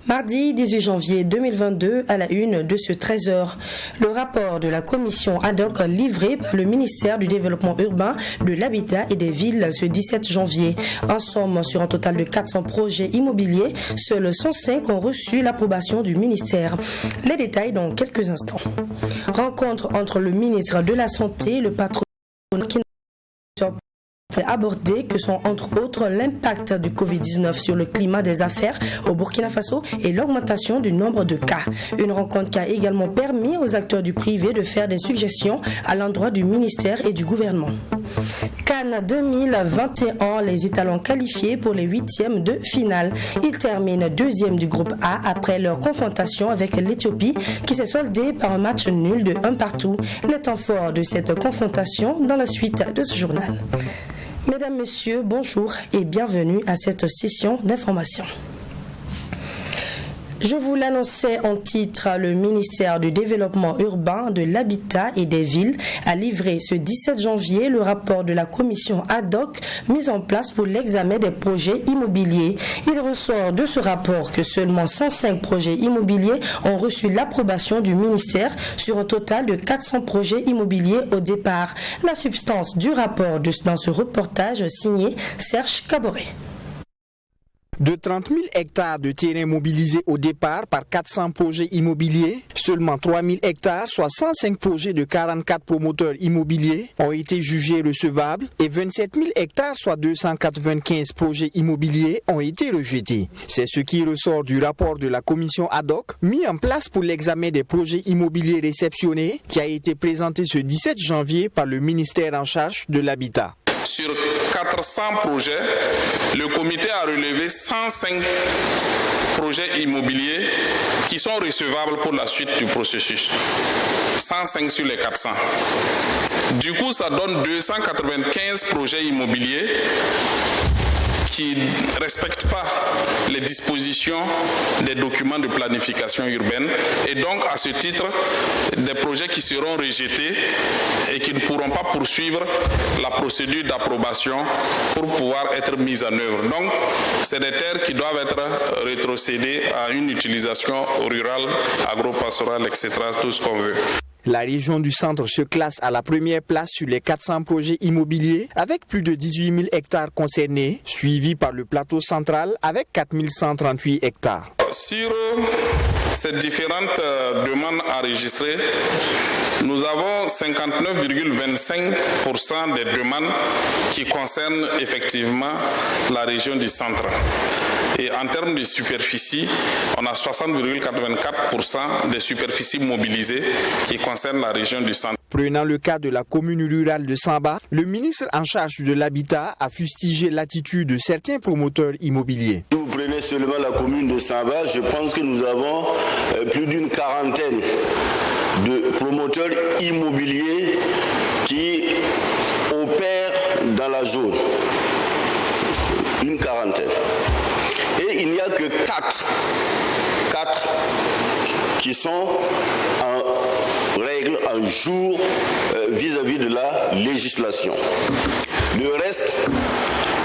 Mardi 18 janvier 2022, à la une de ce 13h, le rapport de la commission ad hoc livré par le ministère du Développement urbain, de l'Habitat et des Villes ce 17 janvier. En somme, sur un total de 400 projets immobiliers, seuls 105 ont reçu l'approbation du ministère. Les détails dans quelques instants. Rencontre entre le ministre de la Santé et le patron qui aborder que sont entre autres l'impact du Covid-19 sur le climat des affaires au Burkina Faso et l'augmentation du nombre de cas. Une rencontre qui a également permis aux acteurs du privé de faire des suggestions à l'endroit du ministère et du gouvernement. Cannes 2021, les étalons qualifiés pour les 8e de finale. Ils terminent 2e du groupe A après leur confrontation avec l'Éthiopie qui s'est soldée par un match nul de 1-1. Les temps forts de cette confrontation dans la suite de ce journal. Mesdames, Messieurs, bonjour et bienvenue à cette session d'information. Je vous l'annonçais en titre, le ministère du Développement urbain, de l'Habitat et des Villes a livré ce 17 janvier le rapport de la commission ad hoc mise en place pour l'examen des projets immobiliers. Il ressort de ce rapport que seulement 105 projets immobiliers ont reçu l'approbation du ministère sur un total de 400 projets immobiliers au départ. La substance du rapport dans ce reportage signé Serge Caboret. De 30 000 hectares de terrain mobilisés au départ par 400 projets immobiliers, seulement 3 000 hectares, soit 105 projets de 44 promoteurs immobiliers, ont été jugés recevables et 27 000 hectares, soit 295 projets immobiliers, ont été rejetés. C'est ce qui ressort du rapport de la commission ad hoc mis en place pour l'examen des projets immobiliers réceptionnés qui a été présenté ce 17 janvier par le ministère en charge de l'habitat. Sur 400 projets, le comité a relevé 105 projets immobiliers qui sont recevables pour la suite du processus. 105 sur les 400. Du coup, ça donne 295 projets immobiliers qui ne respectent pas les dispositions des documents de planification urbaine et donc à ce titre des projets qui seront rejetés et qui ne pourront pas poursuivre la procédure d'approbation pour pouvoir être mis en œuvre. Donc c'est des terres qui doivent être rétrocédées à une utilisation rurale, agro-pastorale, etc., tout ce qu'on veut. La région du centre se classe à la première place sur les 400 projets immobiliers avec plus de 18 000 hectares concernés, suivi par le plateau central avec 4 138 hectares. Sur ces différentes demandes enregistrées, nous avons 59,25% des demandes qui concernent effectivement la région du centre. Et en termes de superficie, on a 60,84% des superficies mobilisées qui concernent la région du centre. Prenant le cas de la commune rurale de Samba, le ministre en charge de l'habitat a fustigé l'attitude de certains promoteurs immobiliers. Si vous prenez seulement la commune de Samba, je pense que nous avons plus d'une quarantaine de promoteurs immobiliers qui opèrent dans la zone. Une quarantaine. Et il n'y a que 4 qui sont en règle, en jour vis-à-vis de la législation. Le reste,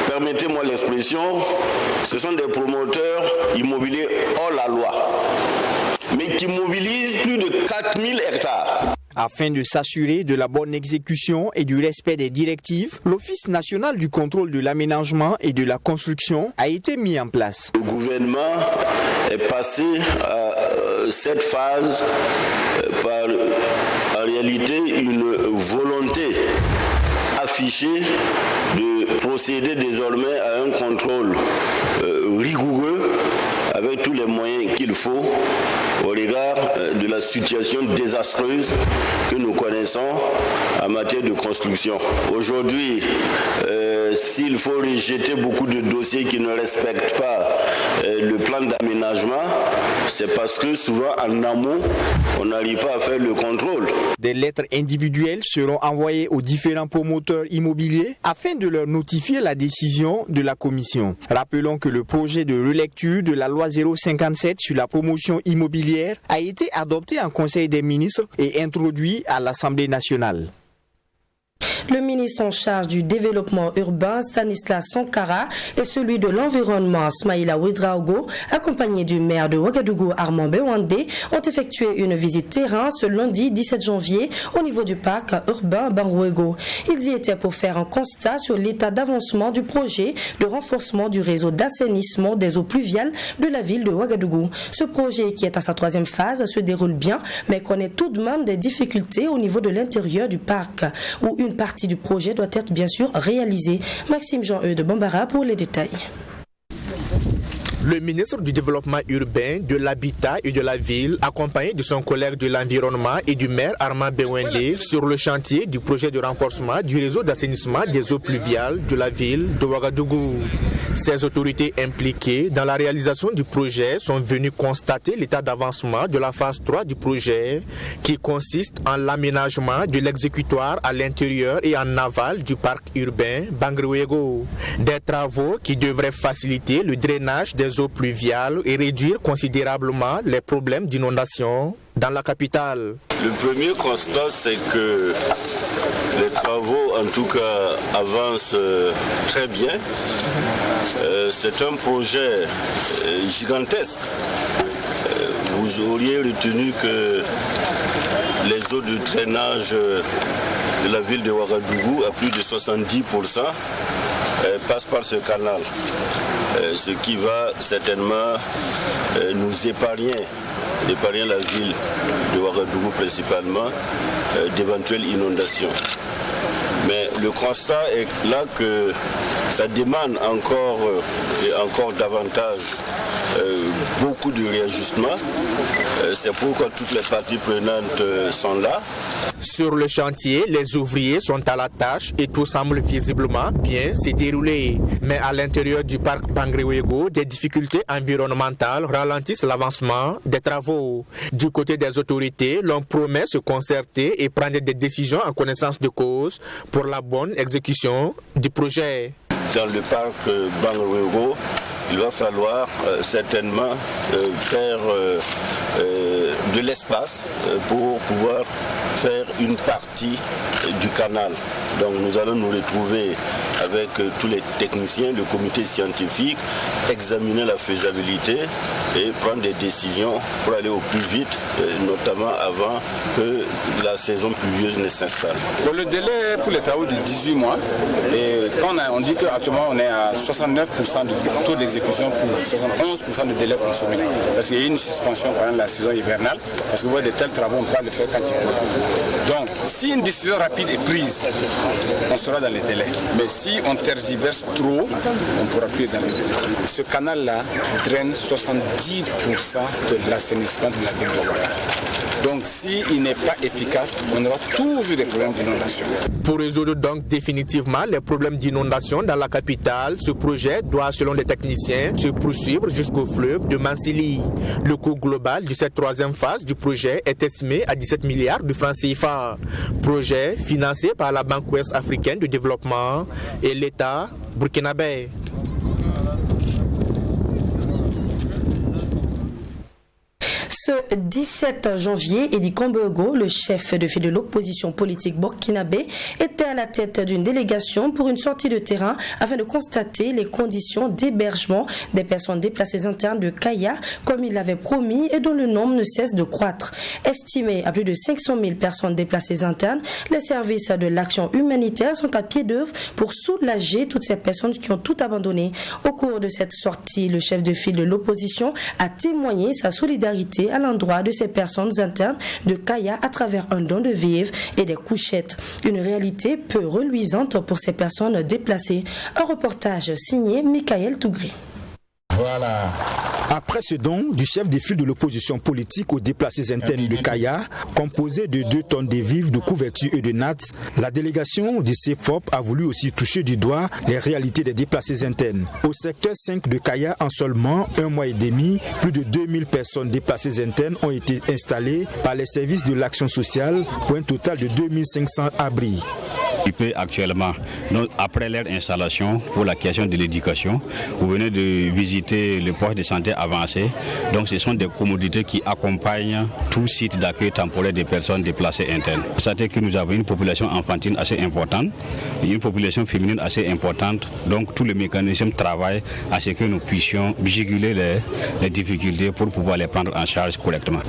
permettez-moi l'expression, ce sont des promoteurs immobiliers hors la loi, mais qui mobilisent plus de 4 000 hectares. Afin de s'assurer de la bonne exécution et du respect des directives, l'Office national du contrôle de l'aménagement et de la construction a été mis en place. Le gouvernement est passé à cette phase par en réalité une volonté affichée de procéder désormais à un contrôle rigoureux avec tous les moyens qu'il faut au regard de la situation désastreuse que nous connaissons en matière de construction. Aujourd'hui, s'il faut rejeter beaucoup de dossiers qui ne respectent pas le plan d'aménagement, c'est parce que souvent en amont, on n'arrive pas à faire le contrôle. Des lettres individuelles seront envoyées aux différents promoteurs immobiliers afin de leur notifier la décision de la commission. Rappelons que le projet de relecture de la loi 057 sur la promotion immobilière a été adopté en Conseil des ministres et introduit à l'Assemblée nationale. Le ministre en charge du développement urbain, Stanislas Sankara, et celui de l'environnement, Smaïla Ouedraogo, accompagnés du maire de Ouagadougou, Armand Bewandé, ont effectué une visite terrain ce lundi 17 janvier au niveau du parc urbain Bangouego. Ils y étaient pour faire un constat sur l'état d'avancement du projet de renforcement du réseau d'assainissement des eaux pluviales de la ville de Ouagadougou. Ce projet, qui est à sa 3e phase, se déroule bien, mais connaît tout de même des difficultés au niveau de l'intérieur du parc, où une partie du projet doit être bien sûr réalisée. Maxime Jean-Eudes de Bambara pour les détails. Le ministre du Développement urbain, de l'Habitat et de la Ville, accompagné de son collègue de l'Environnement et du maire Armand Bewandé, sur le chantier du projet de renforcement du réseau d'assainissement des eaux pluviales de la ville de Ouagadougou. Ces autorités impliquées dans la réalisation du projet sont venues constater l'état d'avancement de la phase 3 du projet, qui consiste en l'aménagement de l'exécutoire à l'intérieur et en aval du parc urbain Bangouego. Des travaux qui devraient faciliter le drainage des eaux pluviales et réduire considérablement les problèmes d'inondation dans la capitale. Le premier constat, c'est que les travaux, en tout cas, avancent très bien. C'est un projet gigantesque. Vous auriez retenu que les eaux de drainage de la ville de Ouagadougou, à plus de 70%, passent par ce canal. Ce qui va certainement nous épargner la ville de Ouagadougou principalement d'éventuelles inondations. Mais le constat est là que ça demande encore davantage beaucoup de réajustements. C'est pourquoi toutes les parties prenantes sont là. Sur le chantier, les ouvriers sont à la tâche et tout semble visiblement bien se dérouler. Mais à l'intérieur du parc Bangouego, des difficultés environnementales ralentissent l'avancement des travaux. Du côté des autorités, l'on promet se concerter et prendre des décisions en connaissance de cause pour la bonne exécution du projet. Dans le parc Bangouego, il va falloir certainement faire de l'espace pour pouvoir faire une partie du canal. Donc nous allons nous retrouver avec tous les techniciens, le comité scientifique, examiner la faisabilité et prendre des décisions pour aller au plus vite, notamment avant que la saison pluvieuse ne s'installe. Bon, le délai pour les travaux de 18 mois, et quand on dit qu'actuellement on est à 69% de taux d'exécution pour 71% de délai consommé. Parce qu'il y a une suspension pendant la saison hivernale, parce que vous voyez de tels travaux, on peut le faire quand il pleut. Donc, si une décision rapide est prise, on sera dans les délais. Mais si on tergiverse trop, on ne pourra plus être dans les délais. Ce canal-là draine 70% de l'assainissement de la ville de Ouagadougou. Donc s'il n'est pas efficace, on aura toujours des problèmes d'inondation. Pour résoudre donc définitivement les problèmes d'inondation dans la capitale, ce projet doit, selon les techniciens, se poursuivre jusqu'au fleuve de Mansili. Le coût global de cette 3e phase du projet est estimé à 17 milliards de francs CFA. Projet financé par la Banque ouest africaine de développement et l'État burkinabé. Ce 17 janvier, Edi Kambego, le chef de file de l'opposition politique burkinabé, était à la tête d'une délégation pour une sortie de terrain afin de constater les conditions d'hébergement des personnes déplacées internes de Kaya, comme il l'avait promis et dont le nombre ne cesse de croître. Estimé à plus de 500 000 personnes déplacées internes, les services de l'action humanitaire sont à pied d'œuvre pour soulager toutes ces personnes qui ont tout abandonné. Au cours de cette sortie, le chef de file de l'opposition a témoigné sa solidarité à l'endroit de ces personnes internes de Kaya à travers un don de vivres et des couchettes. Une réalité peu reluisante pour ces personnes déplacées. Un reportage signé Michael Tougré. Voilà. Après ce don du chef des files de l'opposition politique aux déplacés internes de Kaya, composé de 2 tonnes de vivres, de couvertures et de nattes, la délégation du CFOP a voulu aussi toucher du doigt les réalités des déplacés internes. Au secteur 5 de Kaya, en seulement 1 mois et demi, plus de 2000 personnes déplacées internes ont été installées par les services de l'action sociale pour un total de 2500 abris. Actuellement, après leur installation pour la question de l'éducation, vous venez de visiter le poste de santé avancé. Donc ce sont des commodités qui accompagnent tout site d'accueil temporaire des personnes déplacées internes. C'est-à-dire que nous avons une population enfantine assez importante, une population féminine assez importante. Donc tout le mécanisme travaille à ce que nous puissions juguler les difficultés pour pouvoir les prendre en charge correctement.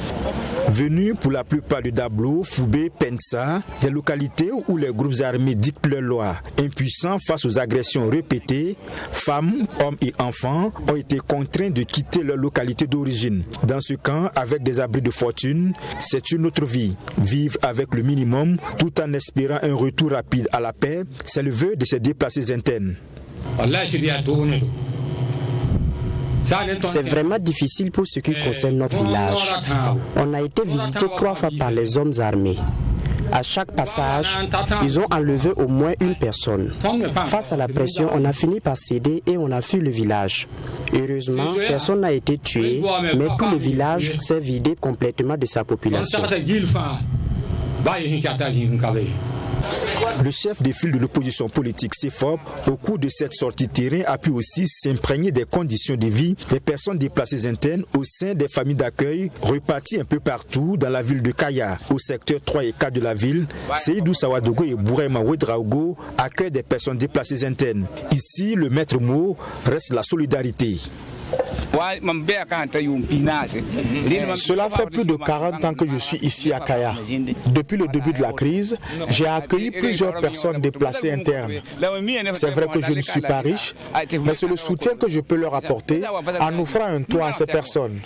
Venus pour la plupart de Dablo, Foubé, Pensa, des localités où les groupes armés dictent leurs lois. Impuissants face aux agressions répétées, femmes, hommes et enfants ont été contraints de quitter leur localité d'origine. Dans ce camp, avec des abris de fortune, c'est une autre vie. Vivre avec le minimum tout en espérant un retour rapide à la paix, c'est le vœu de ces déplacés internes. C'est vraiment difficile pour ce qui concerne notre village. On a été visité 3 fois par les hommes armés. À chaque passage, ils ont enlevé au moins une personne. Face à la pression, on a fini par céder et on a fui le village. Heureusement, personne n'a été tué, mais tout le village s'est vidé complètement de sa population. Le chef des files de l'opposition politique CFOP, au cours de cette sortie terrain, a pu aussi s'imprégner des conditions de vie des personnes déplacées internes au sein des familles d'accueil reparties un peu partout dans la ville de Kaya. Au secteur 3 et 4 de la ville, Seydou Sawadogo et Bourema Ouedraogo accueillent des personnes déplacées internes. Ici, le maître mot reste la solidarité. Cela fait plus de 40 ans que je suis ici à Kaya. Depuis le début de la crise, j'ai accueilli plusieurs personnes déplacées internes. C'est vrai que je ne suis pas riche, mais c'est le soutien que je peux leur apporter en offrant un toit à ces personnes.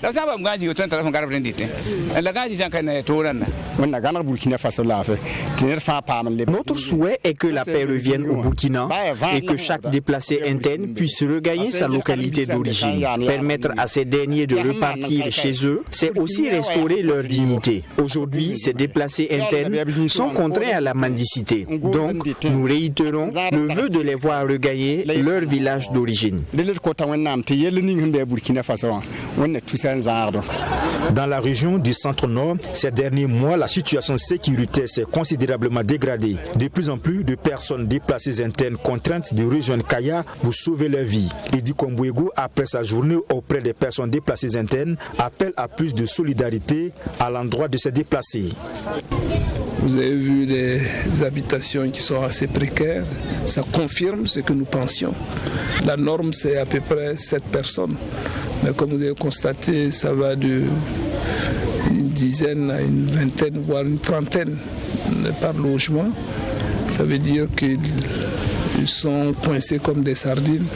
Notre souhait est que la paix revienne au Burkina et que chaque déplacé interne puisse regagner sa localité d'origine. Permettre à ces derniers de repartir chez eux, c'est aussi restaurer leur dignité. Aujourd'hui, ces déplacés internes sont contraints à la mendicité. Donc, nous réitérons le vœu de les voir regagner leur village d'origine. Dans la région du centre-nord, ces derniers mois, la situation sécuritaire s'est considérablement dégradée. De plus en plus de personnes déplacées internes contraintes de rejoindre Kaya pour sauver leur vie. Edi Kombouego, après sa journée auprès des personnes déplacées internes, appelle à plus de solidarité à l'endroit de ces déplacés. Vous avez vu des habitations qui sont assez précaires. Ça confirme ce que nous pensions. La norme, c'est à peu près 7 personnes. Mais comme vous avez constaté, ça va d'une dizaine à une vingtaine, voire une trentaine par logement. Ça veut dire qu'ils sont coincés comme des sardines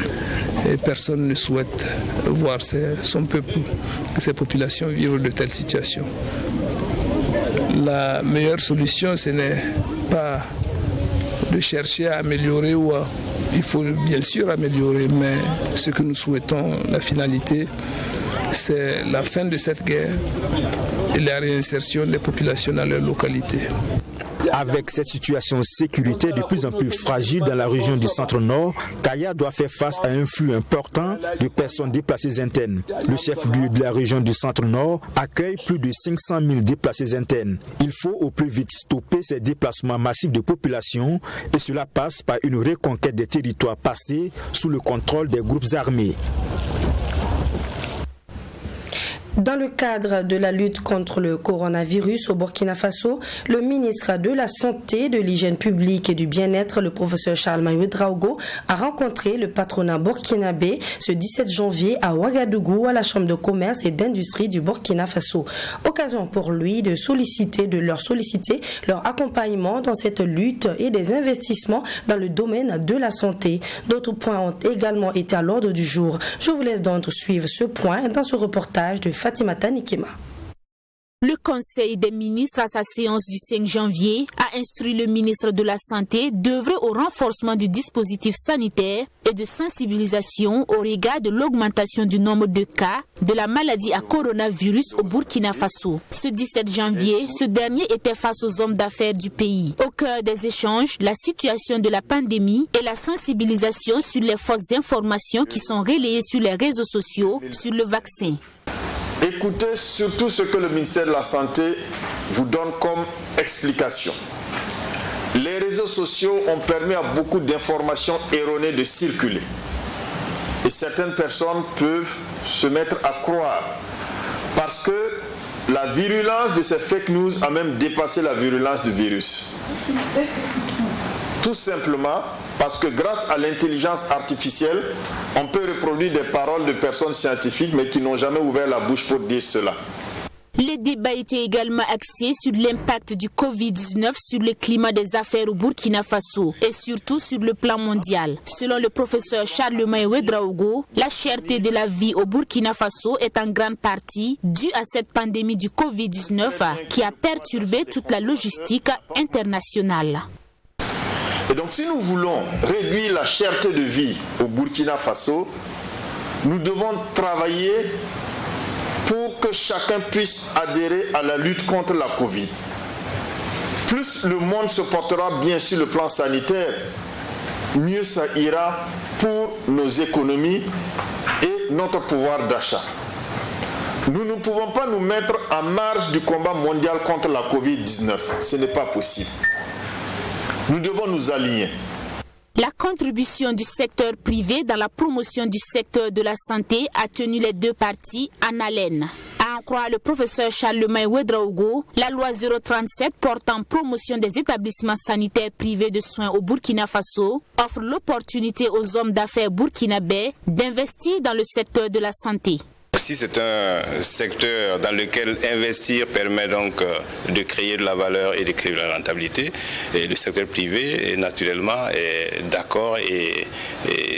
et personne ne souhaite voir son peuple, ses populations vivre de telles situations. La meilleure solution, ce n'est pas de chercher à améliorer il faut bien sûr améliorer, mais ce que nous souhaitons, la finalité, c'est la fin de cette guerre et la réinsertion des populations dans leur localité. Avec cette situation sécuritaire de plus en plus fragile dans la région du centre-nord, Kaya doit faire face à un flux important de personnes déplacées internes. Le chef-lieu de la région du centre-nord accueille plus de 500 000 déplacés internes. Il faut au plus vite stopper ces déplacements massifs de population et cela passe par une reconquête des territoires passés sous le contrôle des groupes armés. Dans le cadre de la lutte contre le coronavirus au Burkina Faso, le ministre de la Santé, de l'Hygiène publique et du Bien-être, le professeur Charles Ouedraogo, a rencontré le patronat burkinabé ce 17 janvier à Ouagadougou, à la Chambre de commerce et d'industrie du Burkina Faso. Occasion pour lui de solliciter leur accompagnement dans cette lutte et des investissements dans le domaine de la santé. D'autres points ont également été à l'ordre du jour. Je vous laisse donc suivre ce point dans ce reportage de Fatimata Nikema. Le Conseil des ministres, à sa séance du 5 janvier, a instruit le ministre de la Santé d'œuvrer au renforcement du dispositif sanitaire et de sensibilisation au regard de l'augmentation du nombre de cas de la maladie à coronavirus au Burkina Faso. Ce 17 janvier, ce dernier était face aux hommes d'affaires du pays. Au cœur des échanges, la situation de la pandémie et la sensibilisation sur les fausses informations qui sont relayées sur les réseaux sociaux sur le vaccin. Écoutez surtout ce que le ministère de la Santé vous donne comme explication. Les réseaux sociaux ont permis à beaucoup d'informations erronées de circuler. Et certaines personnes peuvent se mettre à croire parce que la virulence de ces fake news a même dépassé la virulence du virus. Tout simplement parce que grâce à l'intelligence artificielle, on peut reproduire des paroles de personnes scientifiques mais qui n'ont jamais ouvert la bouche pour dire cela. Les débats étaient également axés sur l'impact du Covid-19 sur le climat des affaires au Burkina Faso et surtout sur le plan mondial. Selon le professeur Charlemagne Ouedraogo, la cherté de la vie au Burkina Faso est en grande partie due à cette pandémie du Covid-19 qui a perturbé toute la logistique internationale. Et donc si nous voulons réduire la cherté de vie au Burkina Faso, nous devons travailler pour que chacun puisse adhérer à la lutte contre la Covid. Plus le monde se portera bien sur le plan sanitaire, mieux ça ira pour nos économies et notre pouvoir d'achat. Nous ne pouvons pas nous mettre en marge du combat mondial contre la Covid-19. Ce n'est pas possible. Nous devons nous aligner. La contribution du secteur privé dans la promotion du secteur de la santé a tenu les deux parties en haleine. À en croire le professeur Charlemagne Ouedraogo, la loi 037 portant promotion des établissements sanitaires privés de soins au Burkina Faso offre l'opportunité aux hommes d'affaires burkinabés d'investir dans le secteur de la santé. Si c'est un secteur dans lequel investir permet donc de créer de la valeur et de créer de la rentabilité, et le secteur privé naturellement est d'accord et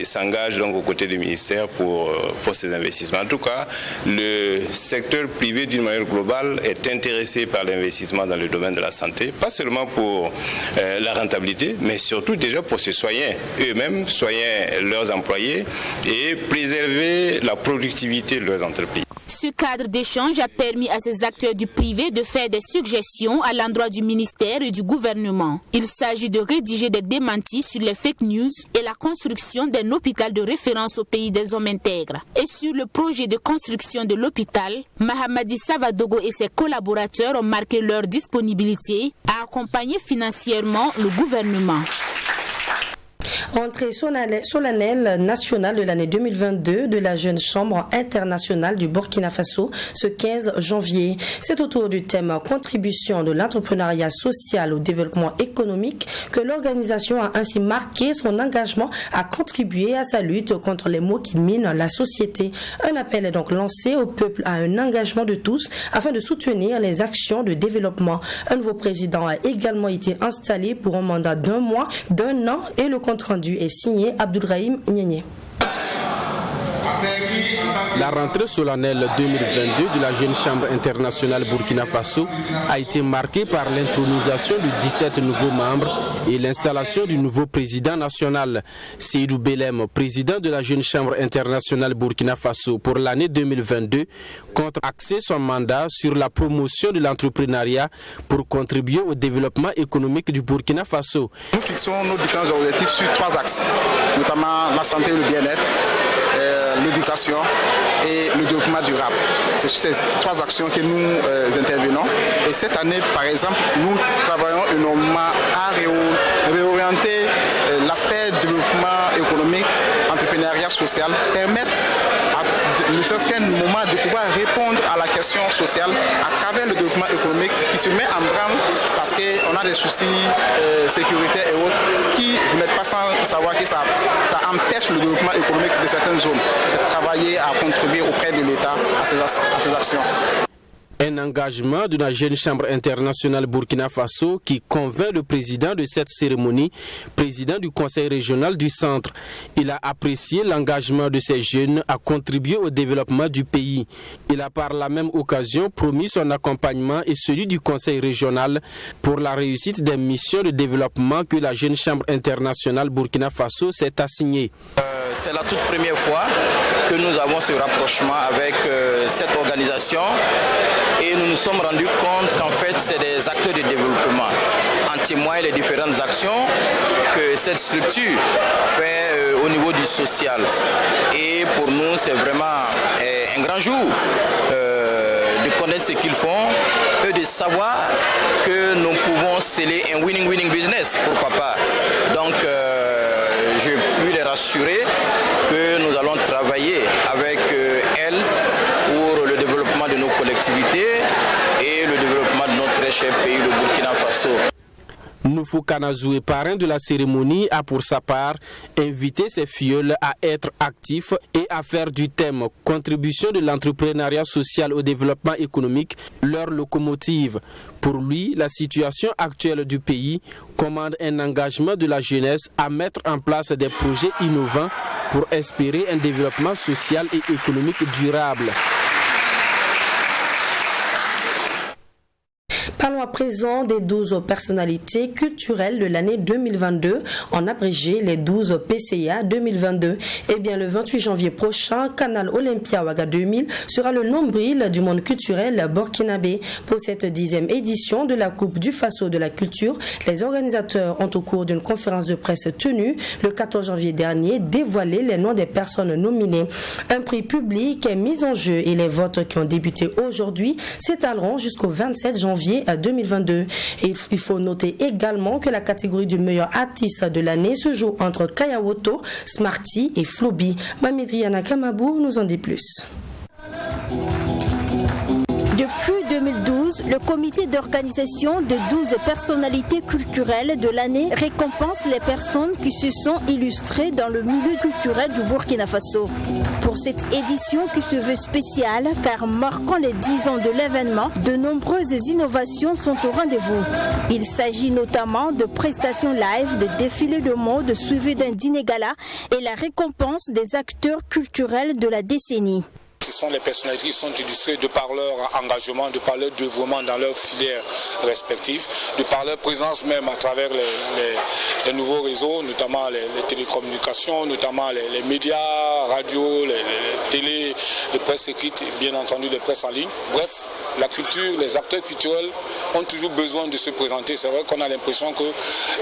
s'engage donc aux côtés du ministère pour ces investissements. En tout cas, le secteur privé d'une manière globale est intéressé par l'investissement dans le domaine de la santé, pas seulement pour la rentabilité, mais surtout déjà pour se soigner eux-mêmes, soigner leurs employés et préserver la productivité de leurs entreprises. Ce cadre d'échange a permis à ces acteurs du privé de faire des suggestions à l'endroit du ministère et du gouvernement. Il s'agit de rédiger des démentis sur les fake news et la construction d'un hôpital de référence au pays des hommes intègres. Et sur le projet de construction de l'hôpital, Mahamadi Savadogo et ses collaborateurs ont marqué leur disponibilité à accompagner financièrement le gouvernement. Entrée solennelle nationale de l'année 2022 de la Jeune Chambre internationale du Burkina Faso ce 15 janvier. C'est autour du thème contribution de l'entrepreneuriat social au développement économique que l'organisation a ainsi marqué son engagement à contribuer à sa lutte contre les maux qui minent la société. Un appel est donc lancé au peuple à un engagement de tous afin de soutenir les actions de développement. Un nouveau président a également été installé pour un mandat d'un mois, d'un an et le compte rendu est signé Abdourahim Niénié. La rentrée solennelle 2022 de la Jeune Chambre internationale Burkina Faso a été marquée par l'intronisation de 17 nouveaux membres et l'installation du nouveau président national. Seydou Belem, président de la Jeune Chambre internationale Burkina Faso pour l'année 2022, compte axer son mandat sur la promotion de l'entrepreneuriat pour contribuer au développement économique du Burkina Faso. Nous fixons nos différents objectifs sur 3 axes, notamment la santé et le bien-être, l'éducation et le développement durable. C'est sur ces 3 actions que nous intervenons. Et cette année, par exemple, nous travaillons énormément à réorienter l'aspect développement économique, entrepreneuriat social, permettre ne serait-ce qu'un moment de pouvoir répondre à la question sociale à travers le développement économique qui se met en branle parce qu'on a des soucis sécuritaires et autres qui, vous n'êtes pas sans savoir que ça empêche le développement économique de certaines zones. C'est de travailler à contribuer auprès de l'État à ces actions. Un engagement de la jeune chambre internationale Burkina Faso qui convainc le président de cette cérémonie, président du conseil régional du centre. Il a apprécié l'engagement de ces jeunes à contribuer au développement du pays. Il a par la même occasion promis son accompagnement et celui du conseil régional pour la réussite des missions de développement que la jeune chambre internationale Burkina Faso s'est assignée. C'est la toute première fois que nous avons ce rapprochement avec cette organisation et nous nous sommes rendus compte qu'en fait c'est des acteurs de développement. En témoignent les différentes actions que cette structure fait au niveau du social. Et pour nous c'est vraiment un grand jour de connaître ce qu'ils font et de savoir que nous pouvons sceller un winning business pour papa. Donc je peux les rassurer que nous allons travailler avec elles pour le développement de nos collectivités et le développement de notre très cher pays, le Burkina Faso. Noufou Kanazoué, parrain de la cérémonie, a pour sa part invité ses filleuls à être actifs et à faire du thème « Contribution de l'entrepreneuriat social au développement économique » leur locomotive. Pour lui, la situation actuelle du pays commande un engagement de la jeunesse à mettre en place des projets innovants pour espérer un développement social et économique durable. Parlons à présent des 12 personnalités culturelles de l'année 2022, en abrégé les 12 PCA 2022. Eh bien, le 28 janvier prochain, Canal Olympia Ouaga 2000 sera le nombril du monde culturel burkinabé. Pour cette 10e édition de la Coupe du Faso de la culture, les organisateurs ont, au cours d'une conférence de presse tenue le 14 janvier dernier, dévoilé les noms des personnes nominées. Un prix public est mis en jeu et les votes qui ont débuté aujourd'hui s'étaleront jusqu'au 27 janvier 2022. Et il faut noter également que la catégorie du meilleur artiste de l'année se joue entre Kayawoto, Smarty et Flobi. Mamidriana Kamabou nous en dit plus. Depuis 2012, le comité d'organisation de 12 personnalités culturelles de l'année récompense les personnes qui se sont illustrées dans le milieu culturel du Burkina Faso. Pour cette édition qui se veut spéciale car marquant les 10 ans de l'événement, de nombreuses innovations sont au rendez-vous. Il s'agit notamment de prestations live, de défilés de mode suivis d'un dîner gala et la récompense des acteurs culturels de la décennie. Ce sont les personnalités qui sont illustrées de par leur engagement, de par leur dévouement dans leurs filières respectives, de par leur présence même à travers les nouveaux réseaux, notamment les télécommunications, notamment les médias, radio, les télé, les presse écrites et bien entendu les presses en ligne. Bref, la culture, les acteurs culturels ont toujours besoin de se présenter. C'est vrai qu'on a l'impression que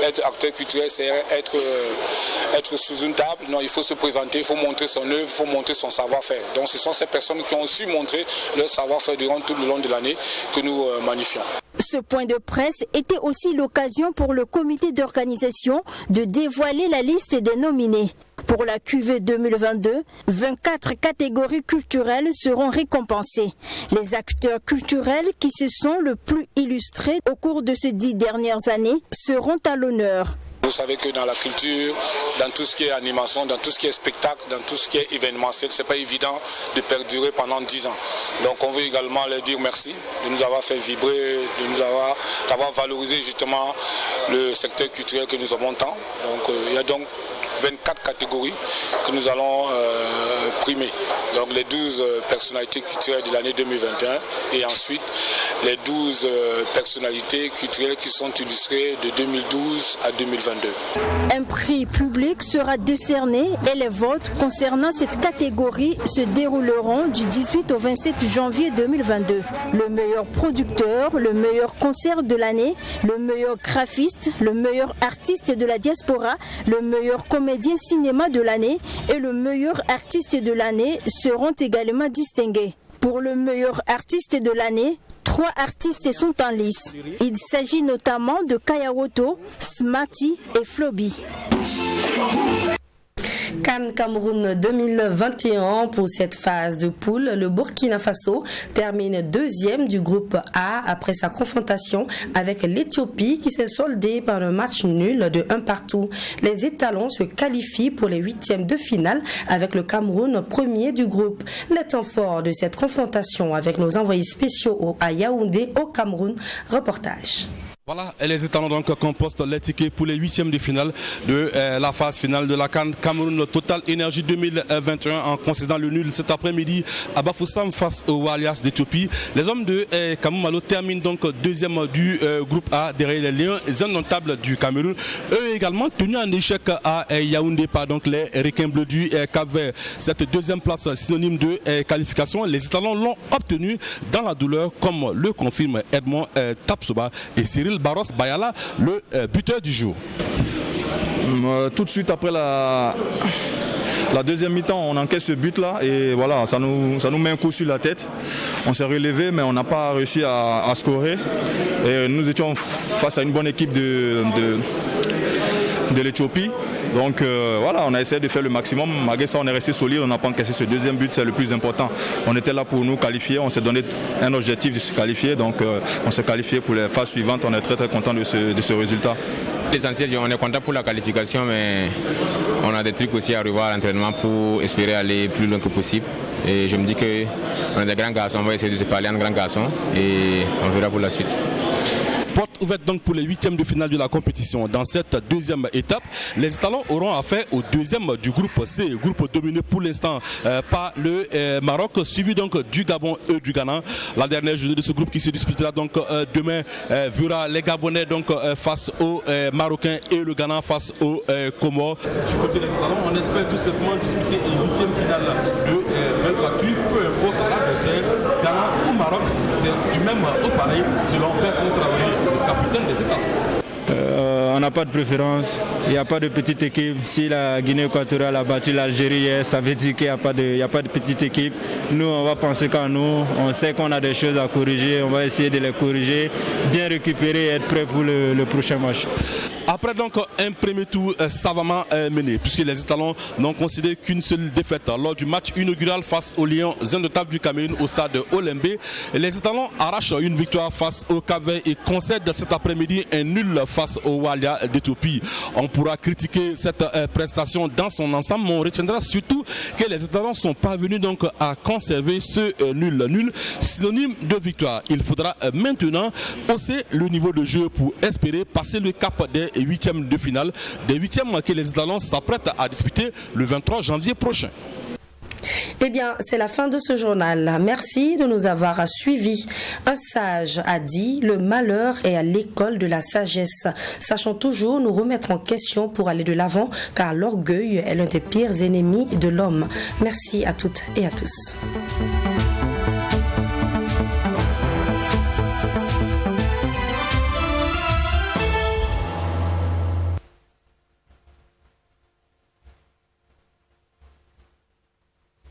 être acteur culturel, c'est être sous une table. Non, il faut se présenter, il faut montrer son œuvre, il faut montrer son savoir-faire. Donc ce sont ces personnes qui ont su montrer leur savoir-faire durant tout le long de l'année que nous magnifions. Ce point de presse était aussi l'occasion pour le comité d'organisation de dévoiler la liste des nominés. Pour la QV 2022, 24 catégories culturelles seront récompensées. Les acteurs culturels qui se sont le plus illustrés au cours de ces 10 dernières années seront à l'honneur. Vous savez que dans la culture, dans tout ce qui est animation, dans tout ce qui est spectacle, dans tout ce qui est événementiel, ce n'est pas évident de perdurer pendant 10 ans. Donc on veut également leur dire merci de nous avoir fait vibrer, d'avoir valorisé justement le secteur culturel que nous avons tant. Donc il y a donc 24 catégories que nous allons primer. Donc les 12 personnalités culturelles de l'année 2021 et ensuite les 12 personnalités culturelles qui sont illustrées de 2012 à 2022. Un prix public sera décerné et les votes concernant cette catégorie se dérouleront du 18 au 27 janvier 2022. Le meilleur producteur, le meilleur concert de l'année, le meilleur graphiste, le meilleur artiste de la diaspora, le meilleur comédien cinéma de l'année et le meilleur artiste de l'année seront également distingués. Pour le meilleur artiste de l'année, 3 artistes sont en lice. Il s'agit notamment de Kayawoto, Smarty et Flobi. CAN Cameroun 2021 pour cette phase de poule. Le Burkina Faso termine deuxième du groupe A après sa confrontation avec l'Éthiopie qui s'est soldée par un match nul de 1-1. Les étalons se qualifient pour les huitièmes de finale avec le Cameroun premier du groupe. Les temps forts de cette confrontation avec nos envoyés spéciaux à Yaoundé au Cameroun. Reportage. Voilà, et les étalons donc compostent les tickets pour les huitièmes de finale de la phase finale de la CAN Cameroun Total Énergie 2021 en concédant le nul cet après-midi à Bafoussam face aux Walias d'Éthiopie. Les hommes de Kamou Malo terminent donc deuxième du groupe A derrière les Lions indomptables du Cameroun. Eux également tenus en échec à Yaoundé par donc les Requins Bleus du Cap-Vert. Cette deuxième place synonyme de qualification, les étalons l'ont obtenue dans la douleur comme le confirme Edmond Tapsoba et Cyril Barros Bayala, le buteur du jour. Tout de suite après la deuxième mi-temps, on encaisse ce but-là et voilà, ça nous met un coup sur la tête. On s'est relevé mais on n'a pas réussi à scorer. Et nous étions face à une bonne équipe de l'Éthiopie. Donc voilà, on a essayé de faire le maximum. Malgré ça, on est resté solide, on n'a pas encaissé ce deuxième but, c'est le plus important. On était là pour nous qualifier, on s'est donné un objectif de se qualifier, donc on s'est qualifié pour les phases suivantes. On est très très content de ce résultat. L'essentiel, on est content pour la qualification, mais on a des trucs aussi à revoir à l'entraînement pour espérer aller plus loin que possible. Et je me dis qu'on est des grands garçons, on va essayer de se parler en grands garçons et on verra pour la suite. Porte ouverte donc pour les huitièmes de finale de la compétition. Dans cette deuxième étape, les étalons auront affaire au deuxième du groupe C, groupe dominé pour l'instant par le Maroc, suivi donc du Gabon et du Ghana. La dernière journée de ce groupe qui se disputera donc demain verra les Gabonais donc face aux Marocains et le Ghana face aux Comores. Du côté des étalons, on espère tout simplement disputer une huitième finale de belle facture, peu importe l'adversaire, Ghana ou Maroc, c'est du même au pareil selon Bertrand Traoré, le capitaine des étalons. On n'a pas de préférence, il n'y a pas de petite équipe. Si la Guinée équatoriale a battu l'Algérie hier, ça veut dire qu'il n'y a pas de petite équipe. Nous, on va penser qu'à nous, on sait qu'on a des choses à corriger, on va essayer de les corriger, bien récupérer et être prêt pour le prochain match. Après donc un premier tour savamment mené, puisque les étalons n'ont considéré qu'une seule défaite lors du match inaugural face aux Lions indomptables du Cameroun au stade Olembe. Les étalons arrachent une victoire face au Cap-Vert et concèdent cet après-midi un nul face au Walia d'Éthiopie. On pourra critiquer cette prestation dans son ensemble, mais on retiendra surtout que les étalons sont parvenus donc à conserver ce nul, synonyme de victoire. Il faudra maintenant hausser le niveau de jeu pour espérer passer le cap des huitièmes de finale, des huitièmes que les étalons s'apprêtent à disputer le 23 janvier prochain. Eh bien, c'est la fin de ce journal. Merci de nous avoir suivis. Un sage a dit, le malheur est à l'école de la sagesse. Sachons toujours nous remettre en question pour aller de l'avant, car l'orgueil est l'un des pires ennemis de l'homme. Merci à toutes et à tous.